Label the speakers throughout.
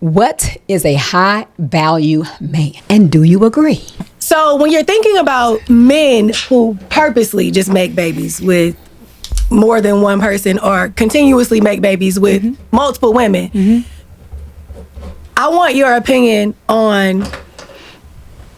Speaker 1: What is a high value man? And do you agree?
Speaker 2: So when you're thinking about men who purposely just make babies with more than one person or continuously make babies with multiple women, I want your opinion on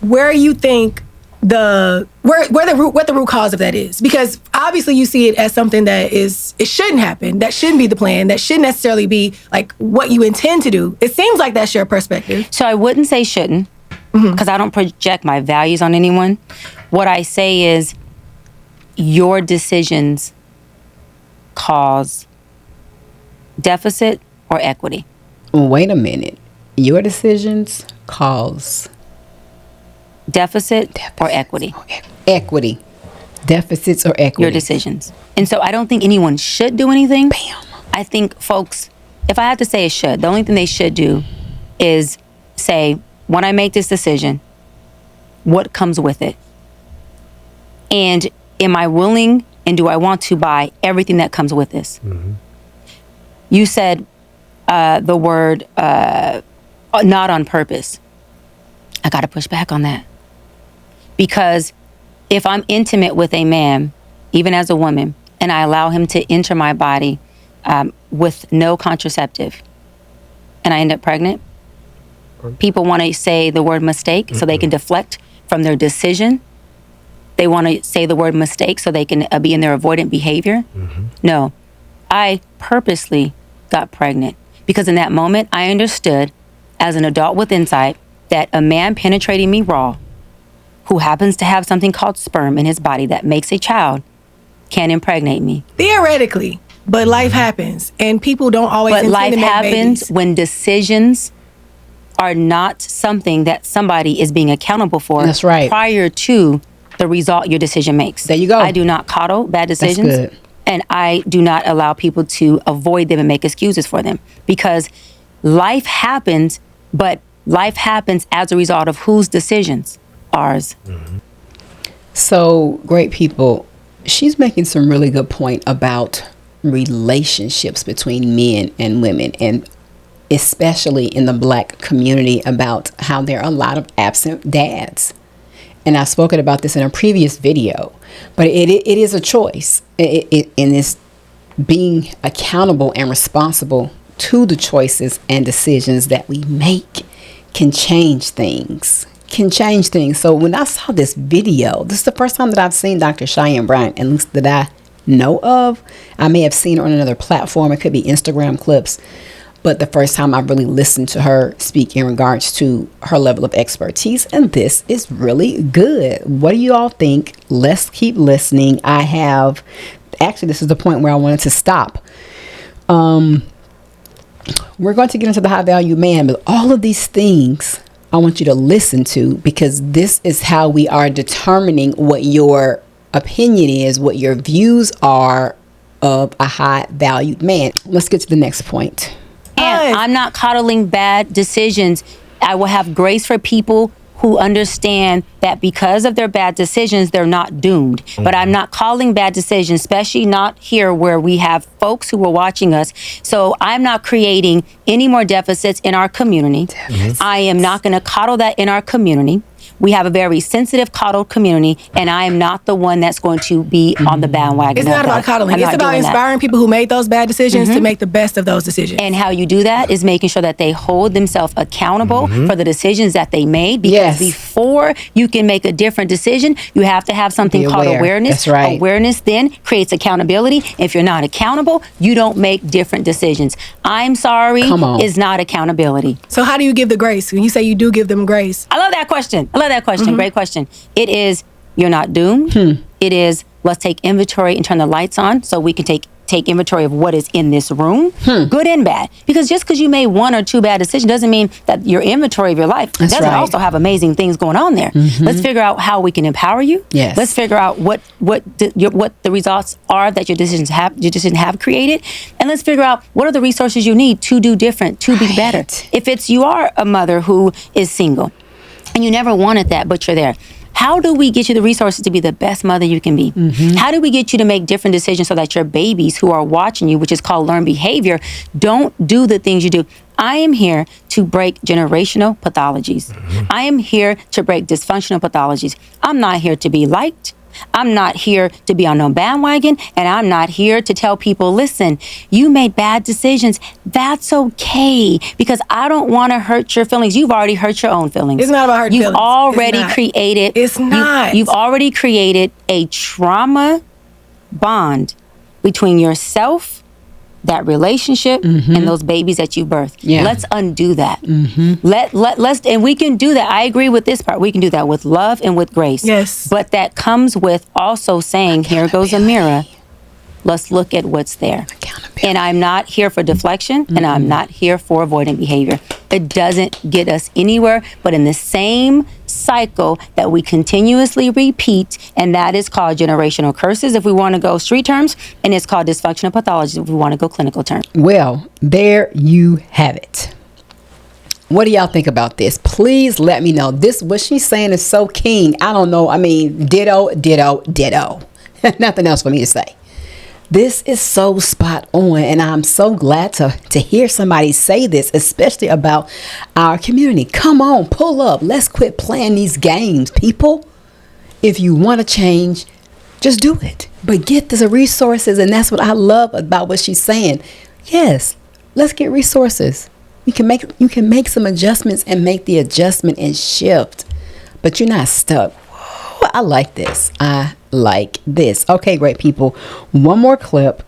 Speaker 2: where you think what the root cause of that is, because obviously you see it as something that it shouldn't happen, that shouldn't be the plan, that shouldn't necessarily be like what you intend to do. It seems like that's your perspective.
Speaker 3: So I wouldn't say shouldn't, because I don't project my values on anyone. What I say is your decisions cause deficit or equity.
Speaker 1: Wait a minute. Your decisions cause
Speaker 3: deficit or equity.
Speaker 1: Equity. Deficits or equity.
Speaker 3: Your decisions. And so I don't think anyone should do anything.
Speaker 1: Bam.
Speaker 3: I think folks, if I had to say it should, the only thing they should do is say, when I make this decision, what comes with it? And am I willing and do I want to buy everything that comes with this? You said the word not on purpose. I got to push back on that. Because if I'm intimate with a man, even as a woman, and I allow him to enter my body with no contraceptive, and I end up pregnant, people want to say the word mistake so they can deflect from their decision. They want to say the word mistake so they can be in their avoidant behavior. No, I purposely got pregnant because in that moment I understood as an adult with insight that a man penetrating me raw, who happens to have something called sperm in his body that makes a child, can impregnate me.
Speaker 2: Theoretically, but life happens, and people don't always.
Speaker 3: But life
Speaker 2: to make
Speaker 3: happens
Speaker 2: babies.
Speaker 3: when decisions are not something that somebody is being accountable for.
Speaker 1: That's right.
Speaker 3: Prior to the result your decision makes.
Speaker 1: There you go.
Speaker 3: I do not coddle bad decisions.
Speaker 1: That's good.
Speaker 3: And I do not allow people to avoid them and make excuses for them, because life happens, but life happens as a result of whose decisions? Ours.
Speaker 1: So, great people, she's making some really good point about relationships between men and women, and especially in the Black community, about how there are a lot of absent dads. And I've spoken about this in a previous video, but it is a choice. And it's being accountable and responsible to the choices and decisions that we make can change things. So when I saw this video, this is the first time that I've seen Dr. Cheyenne Bryant, at least that I know of. I may have seen her on another platform. It could be Instagram clips. But the first time I really listened to her speak in regards to her level of expertise. And this is really good. What do you all think? Let's keep listening. Actually, this is the point where I wanted to stop. We're going to get into the high value man, but all of these things I want you to listen to, because this is how we are determining what your opinion is, what your views are of a high valued man. Let's get to the next point.
Speaker 3: And I'm not coddling bad decisions. I will have grace for people who understand that because of their bad decisions, they're not doomed. But I'm not calling bad decisions, especially not here where we have folks who are watching us. So I'm not creating any more deficits in our community. I am not going to coddle that in our community. We have a very sensitive, coddled community, and I am not the one that's going to be on the bandwagon.
Speaker 2: It's not about coddling. It's about inspiring people who made those bad decisions to make the best of those decisions.
Speaker 3: And how you do that is making sure that they hold themselves accountable for the decisions that they made. Because before you can make a different decision, you have to have something called awareness.
Speaker 1: That's right.
Speaker 3: Awareness then creates accountability. If you're not accountable, you don't make different decisions. I'm sorry is not accountability.
Speaker 2: So how do you give the grace? When you say you do give them grace.
Speaker 3: I love that question. Great question. It is, you're not doomed. It is, let's take inventory and turn the lights on so we can take inventory of what is in this room, good and bad. Because just because you made one or two bad decisions doesn't mean that your inventory of your life doesn't also have amazing things going on there. Let's figure out how we can empower you. Let's figure out what the results are that your decisions have created, and let's figure out what are the resources you need to do different, to be better. If you are a mother who is single and you never wanted that, but you're there, how do we get you the resources to be the best mother you can be? How do we get you to make different decisions so that your babies who are watching you, which is called learned behavior, don't do the things you do? I am here to break generational pathologies. I am here to break dysfunctional pathologies. I'm not here to be liked. I'm not here to be on no bandwagon, and I'm not here to tell people, listen, you made bad decisions. That's okay, because I don't want to hurt your feelings. You've already hurt your own feelings.
Speaker 2: It's not about hurting
Speaker 3: You've
Speaker 2: feelings.
Speaker 3: already created.
Speaker 2: It's not.
Speaker 3: You've already created a trauma bond between yourself, that relationship, and those babies that you birthed.
Speaker 1: Yeah.
Speaker 3: Let's undo that. Let's, and we can do that. I agree with this part. We can do that with love and with grace.
Speaker 2: Yes.
Speaker 3: But that comes with also saying, here goes a mirror. Let's look at what's there. And I'm not here for deflection, and I'm not here for avoidant behavior. It doesn't get us anywhere but in the same cycle that we continuously repeat, and that is called generational curses if we want to go street terms, and it's called dysfunctional pathology if we want to go clinical terms.
Speaker 1: Well, there you have it. What do y'all think about this? Please let me know. This, what she's saying is so keen. I don't know. I mean, ditto, ditto, ditto. Nothing else for me to say. This is so spot on, and I'm so glad to hear somebody say this, especially about our community. Come on, pull up. Let's quit playing these games, people. If you want to change, just do it. But get the resources, and that's what I love about what she's saying. Yes, let's get resources. You can make some adjustments and make the adjustment and shift, but you're not stuck. I like this. I like this. Okay, great people. One more clip,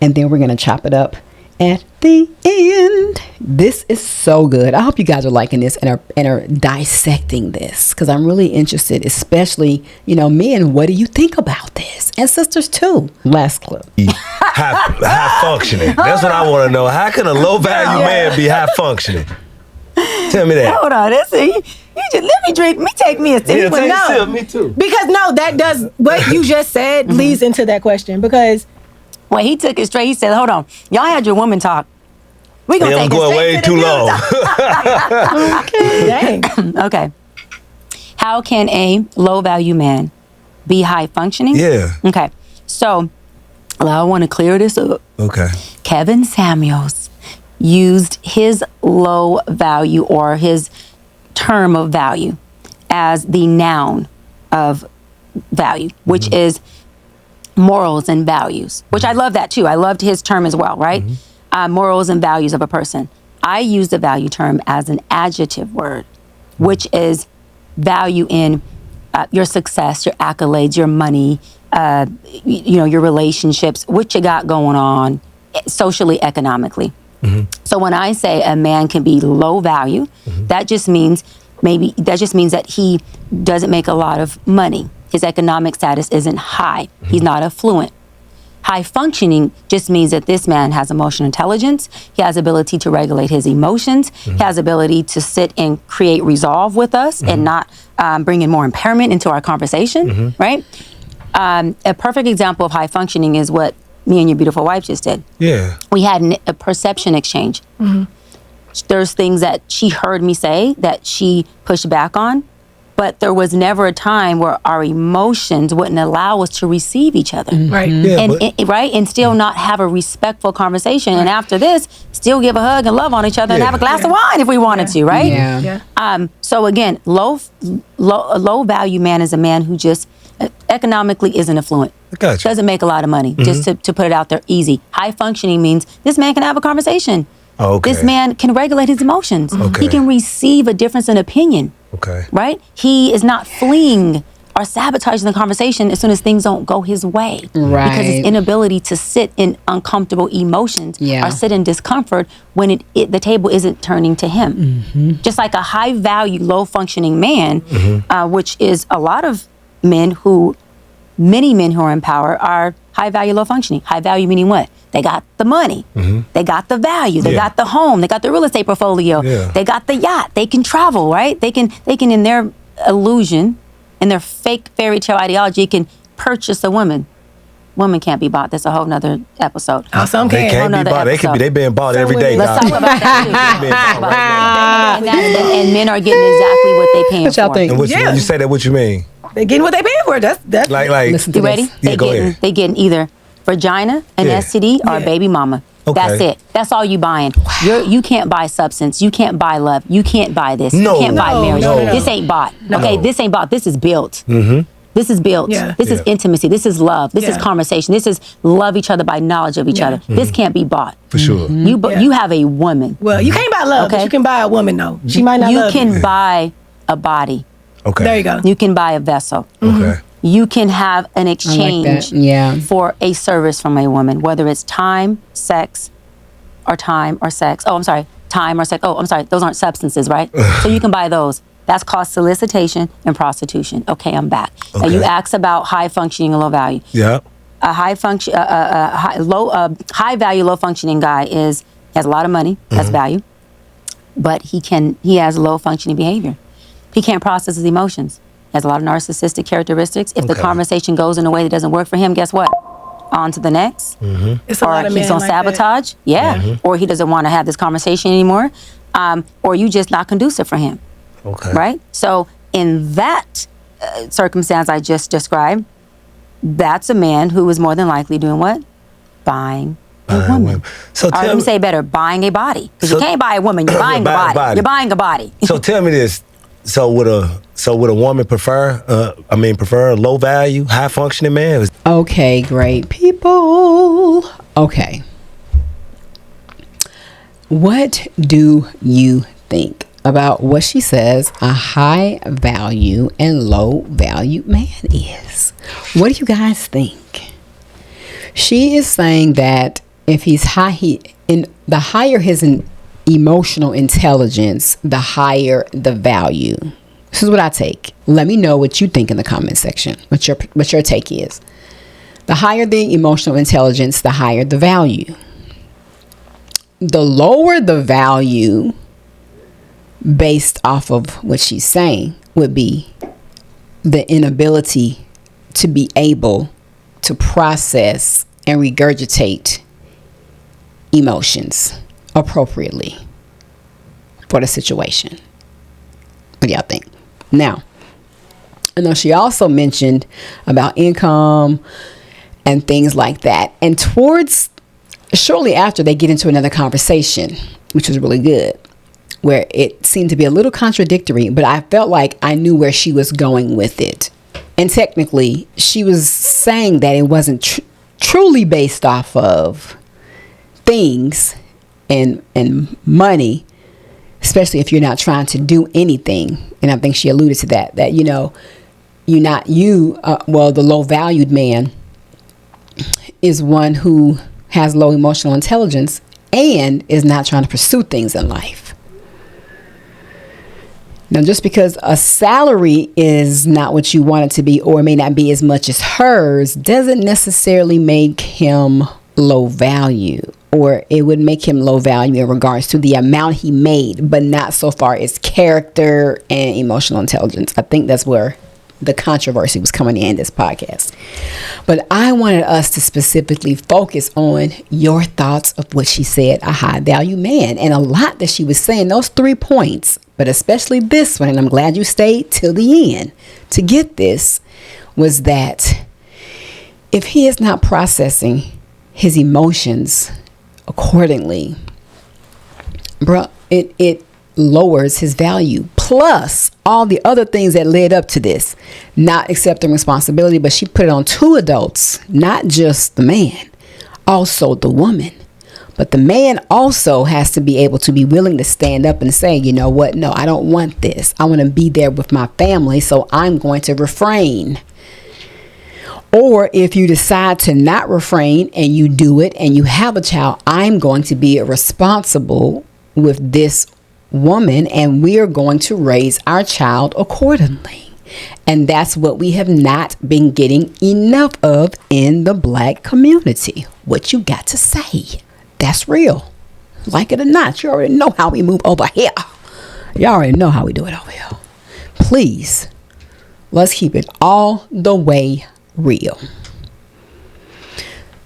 Speaker 1: and then we're going to chop it up at the end. This is so good. I hope you guys are liking this and are dissecting this, because I'm really interested, especially, men, what do you think about this? And sisters too. Last clip.
Speaker 4: High functioning. That's what I want to know. How can a low value man be high functioning? Tell me that.
Speaker 3: Hold on, that's it. You just let me drink. Take me a sip.
Speaker 4: Yeah, take
Speaker 2: no.
Speaker 4: a sip. Me too.
Speaker 2: Because that does what you just said leads into that question. Because
Speaker 3: Well, he took it straight. He said, "Hold on, y'all had your woman talk. We gonna take
Speaker 4: I'm
Speaker 3: it
Speaker 4: going
Speaker 3: straight
Speaker 4: way
Speaker 3: to
Speaker 4: too
Speaker 3: the
Speaker 4: low.
Speaker 2: dang.
Speaker 3: Okay. How can a low value man be high functioning?
Speaker 4: Yeah.
Speaker 3: Okay. So I want to clear this up.
Speaker 4: Okay.
Speaker 3: Kevin Samuels used his low value, or his term of value, as the noun of value, which is morals and values, which I love that too. I loved his term as well, right? Morals and values of a person. I use the value term as an adjective word, which is value in your success, your accolades, your money, your relationships, what you got going on socially, economically. So when I say a man can be low value, that just means that he doesn't make a lot of money. His economic status isn't high. He's not affluent. High functioning just means that this man has emotional intelligence. He has ability to regulate his emotions. He has ability to sit and create resolve with us and not bring in more impairment into our conversation, right? A perfect example of high functioning is what me and your beautiful wife just did.
Speaker 4: Yeah.
Speaker 3: We had a perception exchange. There's things that she heard me say that she pushed back on, but there was never a time where our emotions wouldn't allow us to receive each other.
Speaker 2: Right.
Speaker 4: Yeah,
Speaker 3: Right? And still not have a respectful conversation. And after this, still give a hug and love on each other and have a glass of wine if we wanted to, right?
Speaker 1: Yeah.
Speaker 3: So again, low value man is a man who just economically isn't affluent.
Speaker 4: I got you.
Speaker 3: Doesn't make a lot of money, just to put it out there easy. High functioning means this man can have a conversation.
Speaker 4: Okay.
Speaker 3: This man can regulate his emotions.
Speaker 4: Okay.
Speaker 3: He can receive a difference in opinion.
Speaker 4: Okay.
Speaker 3: Right? He is not fleeing or sabotaging the conversation as soon as things don't go his way.
Speaker 1: Right.
Speaker 3: Because his inability to sit in uncomfortable emotions or sit in discomfort when the table isn't turning to him. Just like a high value, low functioning man, which is a lot of many men who are in power are high value, low functioning. High value meaning what? They got the money. They got the value. They got the home. They got the real estate portfolio.
Speaker 4: Yeah.
Speaker 3: They got the yacht. They can travel, right? They can in their illusion, in their fake fairy tale ideology, can purchase a woman. Women can't be bought. That's a whole nother episode.
Speaker 2: Oh, some
Speaker 4: They
Speaker 2: can.
Speaker 4: can't be bought. They being bought every day.
Speaker 3: Let's talk about that too. And men are getting exactly what they paying
Speaker 1: What y'all
Speaker 3: for.
Speaker 1: think?
Speaker 4: And when you say that, what you mean?
Speaker 2: They getting what they paying for. That's
Speaker 4: like.
Speaker 1: Listen to
Speaker 3: You ready?
Speaker 1: this.
Speaker 4: Yeah, go ahead.
Speaker 3: They getting either vagina, an
Speaker 4: Yeah.
Speaker 3: STD, or a
Speaker 2: Yeah.
Speaker 3: baby mama.
Speaker 4: Okay.
Speaker 3: That's it. That's all you buying. You can't buy substance. You can't buy love. You can't buy this.
Speaker 4: No.
Speaker 3: You can't buy
Speaker 2: No,
Speaker 3: marriage.
Speaker 2: no, no.
Speaker 3: This ain't bought. Okay,
Speaker 4: No.
Speaker 3: this ain't bought. This is built. This is built.
Speaker 2: Yeah.
Speaker 3: This is
Speaker 4: Yeah.
Speaker 3: intimacy. This is love. This is
Speaker 2: Yeah.
Speaker 3: conversation. This is love each other by knowledge of each other. This can't be bought.
Speaker 4: For sure.
Speaker 3: You have a woman.
Speaker 2: well, you can't buy love, but
Speaker 3: Okay.
Speaker 2: you can buy a woman though. She might not
Speaker 3: You
Speaker 2: love
Speaker 3: can
Speaker 2: you.
Speaker 3: buy a body.
Speaker 4: Okay.
Speaker 2: There you go.
Speaker 3: You can buy a vessel.
Speaker 4: Okay.
Speaker 3: You can have an
Speaker 1: that.
Speaker 3: exchange
Speaker 1: Yeah.
Speaker 3: for a service from a woman, whether it's time, sex, or time or sex. Oh, I'm sorry. Time or sex. Oh, I'm sorry. Those aren't substances, right? So you can buy those. That's called solicitation and prostitution. Okay, I'm back. Now you
Speaker 4: Okay.
Speaker 3: asked about high functioning and low value.
Speaker 4: Yeah.
Speaker 3: A high function, high value, low functioning guy has a lot of money. That's value, but he has low functioning behavior. He can't process his emotions. He has a lot of narcissistic characteristics. If the
Speaker 4: Okay.
Speaker 3: conversation goes in a way that doesn't work for him, guess what? On to the next.
Speaker 2: It's a
Speaker 3: Or
Speaker 2: lot of
Speaker 3: he's
Speaker 2: men
Speaker 3: on
Speaker 2: like that.
Speaker 3: sabotage. Yeah. Or he doesn't want to have this conversation anymore. Or you just not conducive for him.
Speaker 4: Okay.
Speaker 3: Right? So in that circumstance I just described, that's a man who is more than likely doing what? Buying a woman.
Speaker 4: So
Speaker 3: Or let
Speaker 4: tell
Speaker 3: me
Speaker 4: me,
Speaker 3: say better, buying a body. Because
Speaker 4: So-
Speaker 3: you can't buy a woman, you're buying a
Speaker 4: Buy a
Speaker 3: body.
Speaker 4: body.
Speaker 3: You're buying a body.
Speaker 4: so tell me this. So would a woman prefer a low value, high functioning man?
Speaker 1: Okay, great people. Okay. What do you think about what she says a high value and low value man is? What do you guys think? She is saying that if he's the higher his emotional intelligence, the higher the value. This is what I take. Let me know what you think in the comment section. What your take is. The higher the emotional intelligence, the higher the value. The lower the value, based off of what she's saying, would be the inability to be able to process and regurgitate emotions appropriately for the situation. What do y'all think? Now, I know she also mentioned about income and things like that. And shortly after, they get into another conversation, which was really good, where it seemed to be a little contradictory, but I felt like I knew where she was going with it. And technically, she was saying that it wasn't truly based off of things and money, especially if you're not trying to do anything. And I think she alluded to that the low valued man is one who has low emotional intelligence and is not trying to pursue things in life. Now, just because a salary is not what you want it to be, or may not be as much as hers, doesn't necessarily make him low value, or it would make him low value in regards to the amount he made, but not so far as character and emotional intelligence. I think that's where the controversy was coming in this podcast. But I wanted us to specifically focus on your thoughts of what she said, a high value man, and a lot that she was saying, those 3 points, but especially this one, and I'm glad you stayed till the end to get this, was that if he is not processing his emotions accordingly, it lowers his value. Plus all the other things that led up to this, not accepting responsibility, but she put it on 2 adults, not just the man, also the woman. But the man also has to be able to be willing to stand up and say, you know what? No, I don't want this. I want to be there with my family, so I'm going to refrain. Or if you decide to not refrain and you do it and you have a child, I'm going to be responsible with this woman and we are going to raise our child accordingly. And that's what we have not been getting enough of in the Black community. What you got to say? That's real. Like it or not, you already know how we move over here. You already know how we do it over here. Please, let's keep it all the way real.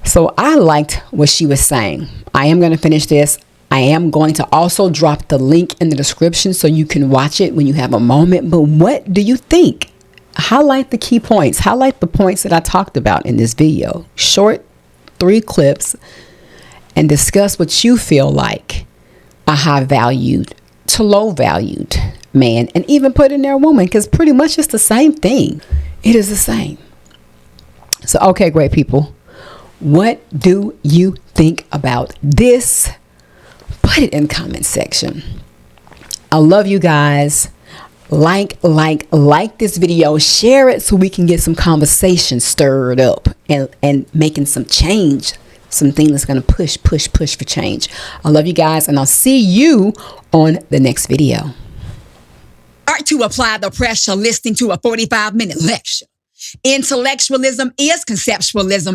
Speaker 1: So I liked what she was saying. I am going to finish this. I am going to also drop the link in the description so you can watch it when you have a moment. But what do you think? highlight the key points. Highlight the points that I talked about in this video. Short 3 clips, and discuss what you feel like a high valued to low valued man, and even put in there a woman, because pretty much it's the same thing. It is the same. So, okay, great people, what do you think about this? Put it in the comment section. I love you guys. Like this video, share it so we can get some conversation stirred up and making some change, something that's going to push for change. I love you guys, and I'll see you on the next video.
Speaker 5: Start to apply the pressure listening to a 45-minute lecture. Intellectualism is conceptualism.